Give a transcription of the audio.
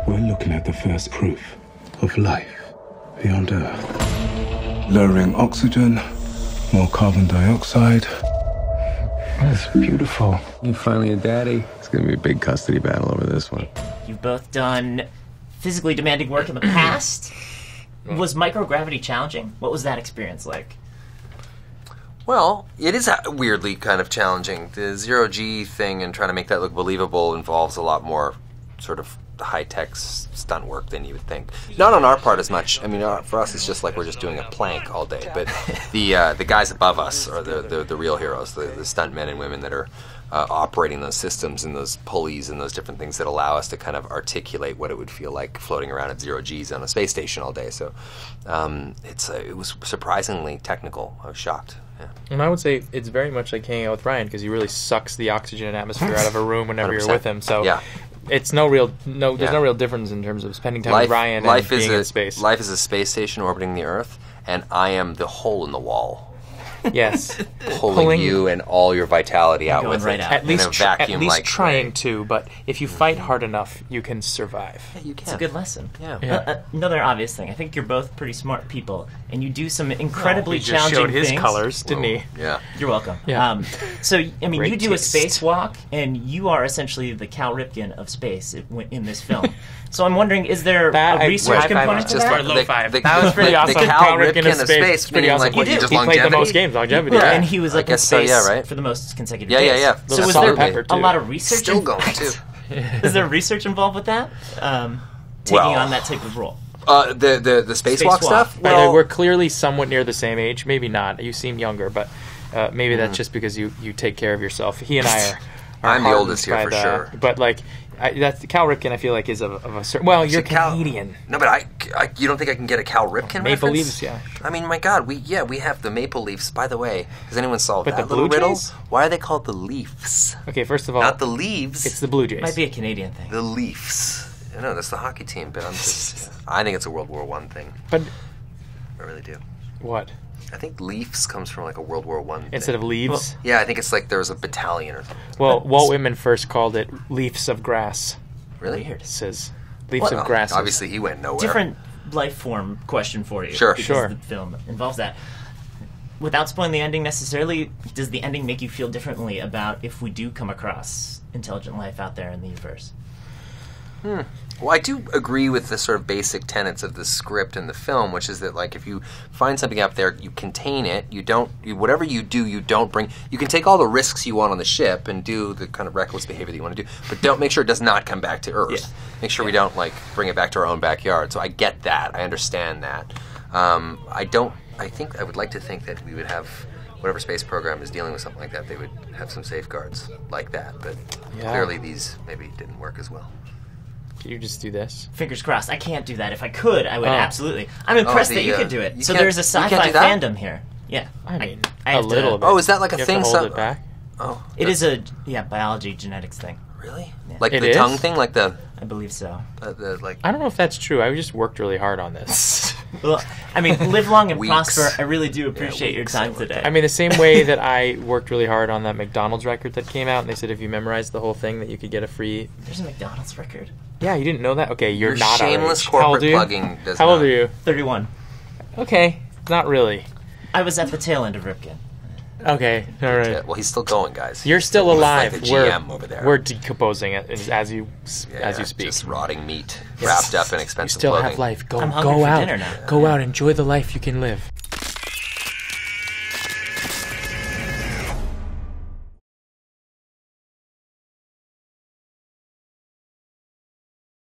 we're looking at the first proof of life beyond Earth. Lowering oxygen, more carbon dioxide. That's beautiful. You finally a daddy. It's gonna be a big custody battle over this one. You've both done physically demanding work in the past. Was microgravity challenging? What was that experience like? Well, it is weirdly kind of challenging. The zero-G thing and trying to make that look believable involves a lot more sort of high-tech stunt work than you would think. Not on our part as much. I mean, for us, it's just like we're just doing a plank all day. But the guys above us are the real heroes, the stunt men and women that are operating those systems and those pulleys and those different things that allow us to kind of articulate what it would feel like floating around at zero Gs on a space station all day. So it was surprisingly technical. I was shocked. Yeah. And I would say it's very much like hanging out with Ryan because he really sucks the oxygen and atmosphere out of a room whenever 100%. you're with him. So yeah. It's no real difference in terms of spending time with Ryan and being in space. Life is a space station orbiting the Earth, and I am the hole in the wall. Yes, pulling you and all your vitality out with right it. out. At least, vacuum-like trying to. But if you fight hard enough, you can survive. Yeah, you can. It's a good lesson. Yeah. Another obvious thing. I think you're both pretty smart people, and you do some incredibly he just challenging showed his things. colors, didn't he? Yeah. You're welcome. Yeah. So, I mean, Great you do a taste. spacewalk, and you are essentially the Cal Ripken of space in this film. So I'm wondering, is there a research high five component us. to Just that? our low five. The, That was pretty the, awesome. The Cal Cal Ripken Ripken of space, pretty meaning awesome. like what, He just He played longevity? the most games, longevity. Yeah, Yeah. and he was I up in guess so, space yeah, right? for the most consecutive Yeah, days. yeah. So Little was salt there and pepper, a too. lot of research? Still going, too. Is there research involved with that? Taking on that type of role? The spacewalk stuff? Well, we're clearly somewhat near the same age. Maybe not. You seem younger, but maybe that's just because you take care of yourself. He and I are I'm the hardened oldest here by for the- sure. But like, that's Cal Ripken. I feel like is of a certain. Well, you're Cal- Canadian. No, but you don't think I can get a Cal Ripken Maple reference? Leafs, yeah. I mean, my God, we have the Maple Leafs. By the way, has anyone solved But that the little Blue riddle? Jays? Why are they called the Leafs? Okay, first of all, Not the Leaves. it's the Blue Jays. Might be a Canadian thing. The Leafs. I know that's the hockey team, but I think it's a World War I thing. But I really do. what? I think Leafs comes from like a World War I thing. Instead of leaves? Yeah, I think it's like there was a battalion or something. Well, Walt Whitman first called it leaves of grass. Really? Weird. It says leaves Well, of grass. obviously, he went nowhere. Different life form question for you. Sure. because Sure. the film involves that. Without spoiling the ending necessarily, does the ending make you feel differently about if we do come across intelligent life out there in the universe? Well, I do agree with the sort of basic tenets of the script and the film, which is that, like, if you find something up there, you contain it. Whatever you do, you don't bring. You can take all the risks you want on the ship and do the kind of reckless behavior that you want to do, but don't make sure it does not come back to Earth. Yeah. Make sure we don't like bring it back to our own backyard. So I get that. I understand that. I think I would like to think that we would have. Whatever space program is dealing with something like that, they would have some safeguards like that. But clearly, these maybe didn't work as well. Can you just do this? Fingers crossed. I can't do that. If I could, I would absolutely. I'm impressed that you could do it. you So can't- there's a you can't sci-fi do that? fandom here. Yeah. I mean, I a have to- little bit. Oh, is that like a You have thing? to hold it back. Oh, It is a biology genetics thing. really? Yeah. Like It the is? tongue thing, like the I believe so. like. I don't know if that's true. I just worked really hard on this. Well, I mean, live long and Weeks. prosper. I really do appreciate your weeks, time I would today. I mean, the same way that I worked really hard on that McDonald's record that came out, and they said if you memorized the whole thing that you could get a free. There's a McDonald's record. Yeah, you didn't know that? Okay, you're Your not our shameless age. How old corporate are you? plugging does How old not- are you? 31. Okay, not really. I was at the tail end of Ripken. Okay, all right. Yeah, well, he's still going, guys. You're still He's alive. Like the GM over there. We're decomposing it as you Yeah, speak. just rotting meat wrapped up in You expensive still clothing. have life. I'm hungry Go for out. dinner now. Go out. Enjoy the life you can live.